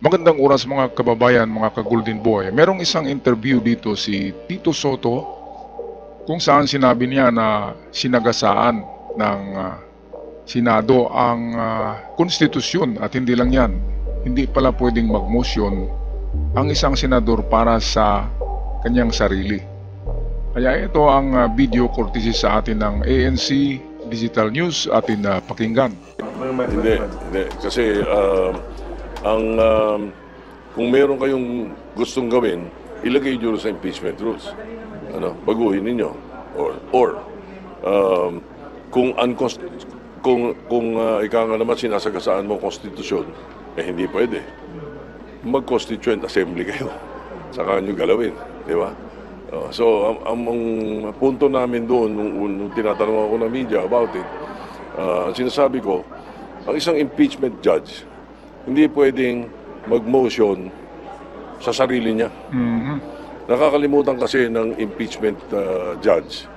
Magandang oras mga kababayan, mga ka-Golden Boy. Merong isang interview dito si Tito Soto kung saan sinabi niya na sinagasaan ng Senado ang konstitusyon at hindi lang yan. Hindi pala pwedeng mag-motion ang isang senador para sa kanyang sarili. Kaya ito ang video courtesy sa atin ng ANC Digital News atin pakinggan. Hindi. Kasi kung meron kayong gustong gawin, ilagay nyo sa impeachment rules. Baguhin ninyo. Or kung ikaw nga naman sinasagasaan mo konstitusyon, hindi pwede. Mag-constituent assembly kayo. Saka nyo galawin. Di ba? So, ang punto namin doon, nung tinatanong ako ng media about it, ang sinasabi ko, ang isang impeachment judge, hindi pwedeng mag-motion sa sarili niya. Nakakalimutan kasi ng impeachment judge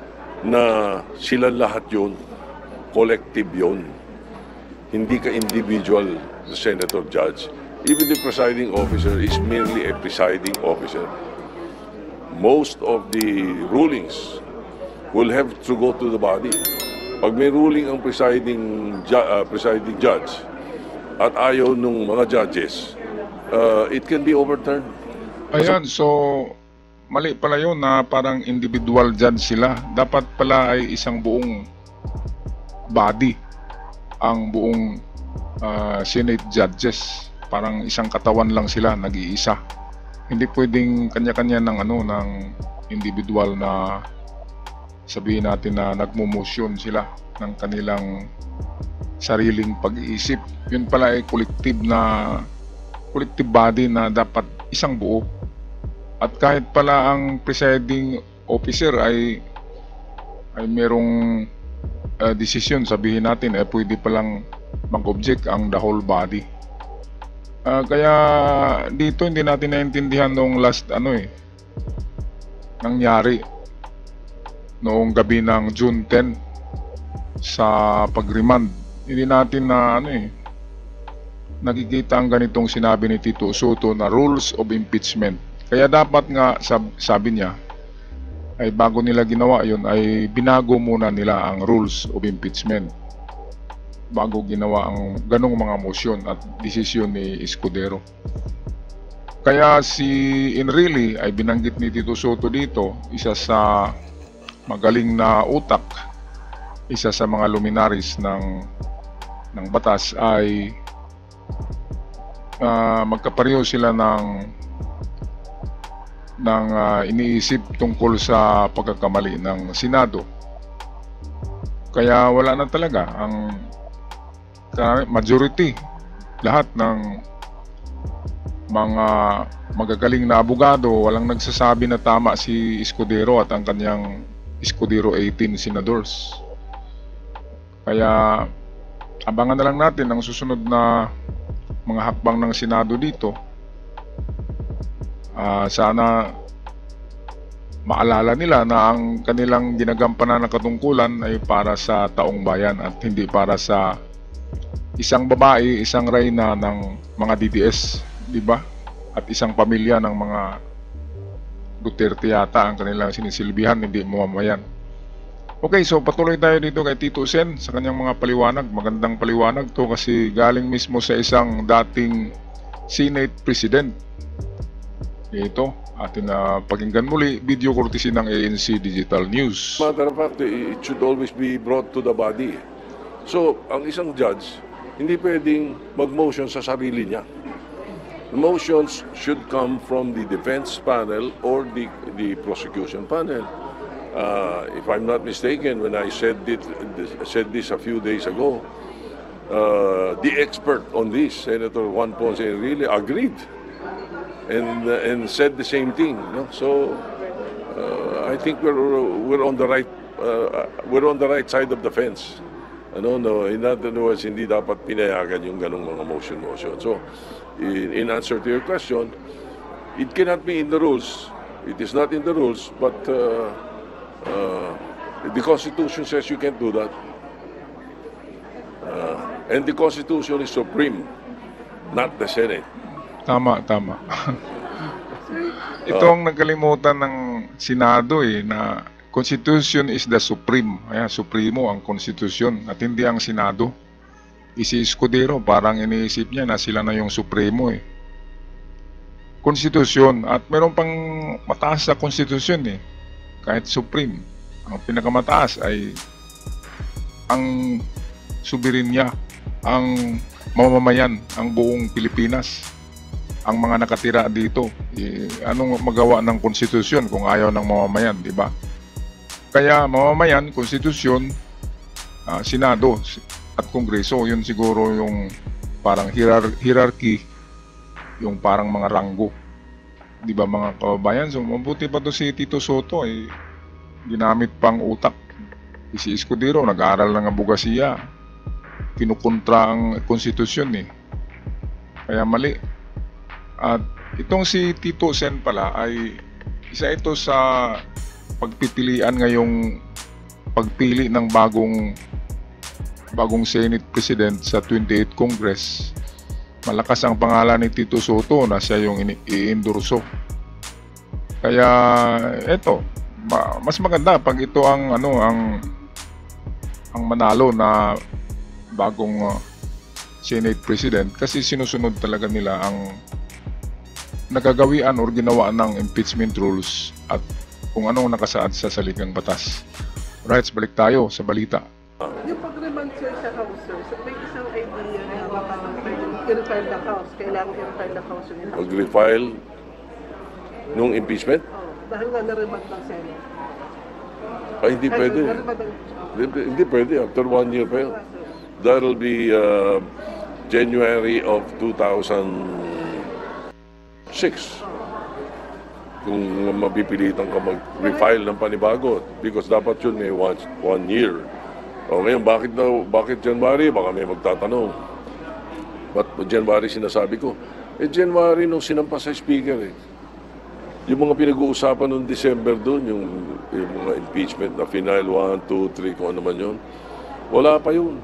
na sila lahat yun, collective yun. Hindi ka individual senator judge. Even the presiding officer is merely a presiding officer. Most of the rulings will have to go to the body. Pag may ruling ang presiding judge at ayaw nung mga judges, it can be overturned. Ayan, so mali pala yun na parang individual judge sila. Dapat pala ay isang buong body ang buong Senate judges. Parang isang katawan lang sila, nag-iisa. Hindi pwedeng kanya-kanya ng individual na sabihin natin na nagmo-motion sila ng kanilang sariling pag-iisip. Yun pala ay collective body na dapat isang buo. At kahit pala ang presiding officer ay merong desisyon, sabihin natin pwede palang mag-object ang the whole body. Kaya dito hindi natin naintindihan noong last nangyari noong gabi ng June 10 sa pag-remand. Hindi natin na nakikita ang ganitong sinabi ni Tito Soto na rules of impeachment. Kaya dapat nga sabi niya ay bago nila ginawa yun ay binago muna nila ang rules of impeachment bago ginawa ang ganong mga motion at desisyon ni Escudero. Kaya si Enrile ay binanggit ni Tito Soto dito, isa sa magaling na utak, isa sa mga luminaries ng batas ay magkapareho sila ng iniisip tungkol sa pagkakamali ng Senado. Kaya wala na talaga ang majority, lahat ng mga magagaling na abogado, walang nagsasabi na tama si Escudero at ang kanyang Escudero 18 senadors. Kaya abangan na lang natin ang susunod na mga hakbang ng Senado dito. Sana maalala nila na ang kanilang ginagampanan ng katungkulan ay para sa taong bayan at hindi para sa isang babae, isang reyna ng mga DDS, di ba? At isang pamilya ng mga Duterte yata ang kanilang sinisilbihan, hindi mamamayan. Okay, so patuloy tayo dito kay Tito Sen sa kanyang mga paliwanag. Magandang paliwanag to kasi galing mismo sa isang dating Senate President. Ito, atin na pakinggan muli, video courtesy ng ANC Digital News. Matter of fact, it should always be brought to the body. So, ang isang judge, hindi pwedeng mag-motion sa sarili niya. Motions should come from the defense panel or the prosecution panel. If I'm not mistaken, when I said this a few days ago, the expert on this, Senator Juan Ponce Enrile, agreed and said the same thing. So I think we're on the right side of the fence. In other words, hindi dapat pinayagan yung ganong mga motion. So, in answer to your question, it cannot be in the rules. It is not in the rules, but the Constitution says you can't do that. And the Constitution is supreme, not the Senate. Tama, tama. Ito ang nagkalimutan ng Senado na Constitution is the supreme. Kaya supremo ang konstitusyon at hindi ang Senado. Si Escudero parang iniisip niya na sila na yung supremo Konstitusyon at meron pang mataas sa konstitusyon kahit supreme. Ang pinakamataas ay ang soberenya, ang mamamayan, ang buong Pilipinas, ang mga nakatira dito. Anong magawa ng konstitusyon kung ayaw ng mamamayan, di ba? Kaya mamamayan, konstitusyon, Senado at Kongreso, yun siguro yung parang hierarchy, yung parang mga ranggo. Di ba mga kababayan? So mabuti pa to si Tito Soto ginamit pang utak. Si Escudero nag-aaral ng abogasiya, kinukontra ang konstitusyon kaya mali. At itong si Tito Sen pala ay isa ito sa pagpipilian ngayong pagpili ng bagong Senate President sa 28th Congress. Malakas ang pangalan ni Tito Soto na siya yung i-endorso. Kaya eto, mas maganda pag ito ang manalo na bagong Senate President kasi sinusunod talaga nila ang nagagawian or ginawa ng impeachment rules at kung anong nakasaad sa saligang batas. Right, balik tayo sa balita. Yung pag-remand sir sa House, sir, so may isang idea na i-refile the House. Kailangan i-refile the House yung impeachment. Mag-refile nung impeachment? Dahil nga na-remand ng Senate. Ay, hindi pwede. Hindi pwede. After 1 year pa yun. That'll be January of 2006. Kung mapipilitan ka mag-refile ng panibago. Because dapat yun may 1 year. O ngayon, bakit January? Baka may magtatanong. But January sinasabi ko. January nung sinampa sa speaker Yung mga pinag-uusapan noong December doon, yung mga impeachment na final 1, 2, 3, kung ano man yun, wala pa yun.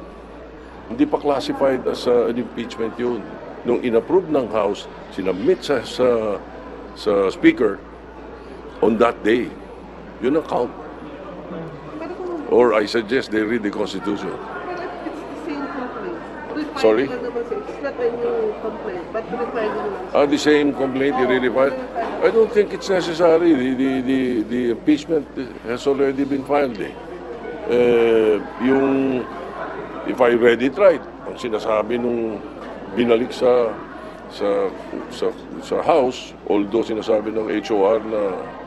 Hindi pa classified as an impeachment yun. Nung inapprove ng House, sinabmit sa Speaker on that day. Yun ang count. Or I suggest they read the Constitution. But it's the same complaint. Refile Sorry? lang naman sir. It's not a new complaint, but refile lang. The same complaint i-refile? I don't think it's necessary. The impeachment has already been filed. If I read it right, ang sinasabi nung binalik sa House, although sinasabi ng HOR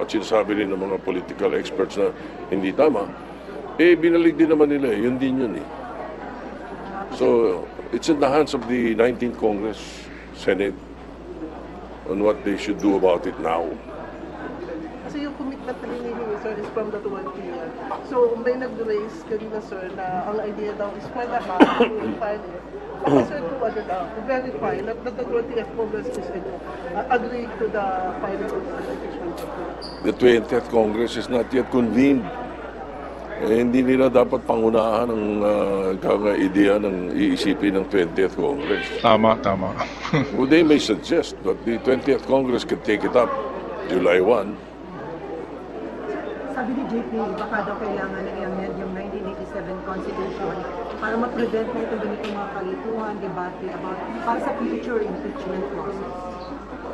at sinasabi rin ng mga political experts na hindi tama, binalik din naman nila Yun din yun So, it's in the hands of the 19th Congress, Senate, on what they should do about it now. Kasi yung commitment na hinihingi sir is from the 20 year. So may nag-raise kanina sir na ang idea daw is for the House to refile it. Sir, to verify that the 20th Congress is agreeing to the filing of the impeachment. The 20th Congress is not yet convened. Hindi nila dapat pangunahan ang ideya ng iisipin ng 20th Congress. Tama. Well, they may suggest, but the 20th Congress can take it up July 1. Sabi ni JP, baka daw kailangan na i-amend yung 1987 Constitution para ma-prevent na itong ganitong mga kalituhan, debate about para sa future impeachment process.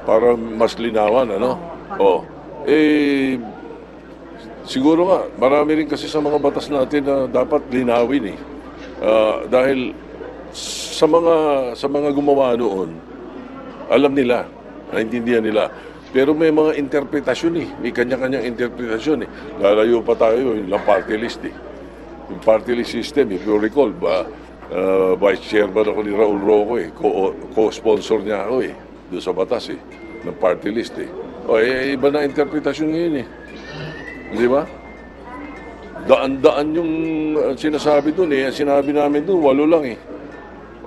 Para mas linawan, siguro nga, marami rin kasi sa mga batas natin na dapat linawin dahil sa mga gumawa noon, alam nila, naintindihan nila. Pero may mga interpretasyon may kanya-kanyang interpretasyon Lalayo pa tayo, yung party list Yung party list system, if you recall, Vice Chairman ako ni Raul Roco co-sponsor niya ako doon sa batas ng party list iba na interpretasyon ngayon Di ba? Daan-daan yung sinasabi doon sinabi namin doon, 8 lang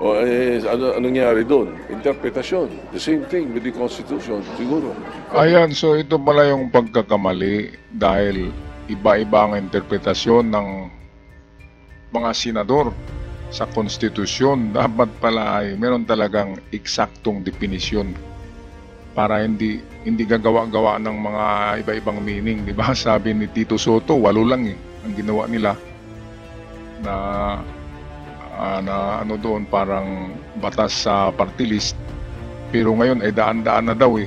anong nangyari doon? Interpretasyon. The same thing with the Constitution, siguro. Ayan, so ito pala yung pagkakamali dahil iba-iba ang interpretasyon ng mga senador sa konstitusyon. Dapat pala ay meron talagang eksaktong definisyon para hindi gagawa-gawa ng mga iba-ibang meaning, di ba? Sabi ni Tito Soto, 8 lang ang ginawa nila na ano doon, parang batas sa party list. Pero ngayon ay daan-daan na daw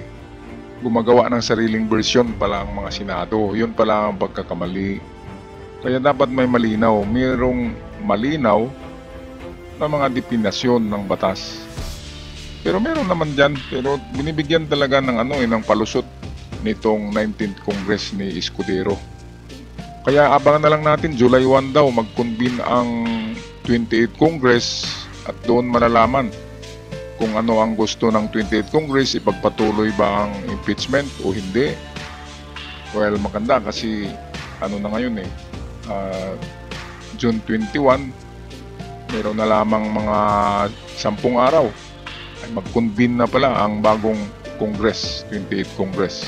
gumagawa ng sariling version pala ang mga Senado. Yun pala ang pagkakamali. Kaya dapat may malinaw, mayroong malinaw na mga definasyon ng batas. Pero meron naman dyan, pero binibigyan talaga ng ng palusot nitong 19th Congress ni Escudero. Kaya abangan na lang natin, July 1 daw mag-convene ang 28th Congress at doon malalaman kung ano ang gusto ng 28th Congress, ipagpatuloy ba ang impeachment o hindi. Well, maganda kasi na ngayon June 21, meron na lamang mga 10 araw ay mag-convene na pala ang bagong Congress, 28th Congress.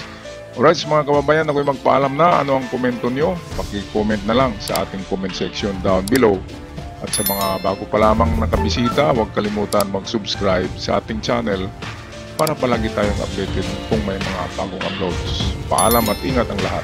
Alright, mga kababayan, ako'y magpaalam na. Ano ang komento nyo? Paki-comment na lang sa ating comment section down below. At sa mga bago pa lamang nakabisita, huwag kalimutan mag-subscribe sa ating channel para palagi tayong updated kung may mga bagong uploads. Paalam at ingat ang lahat.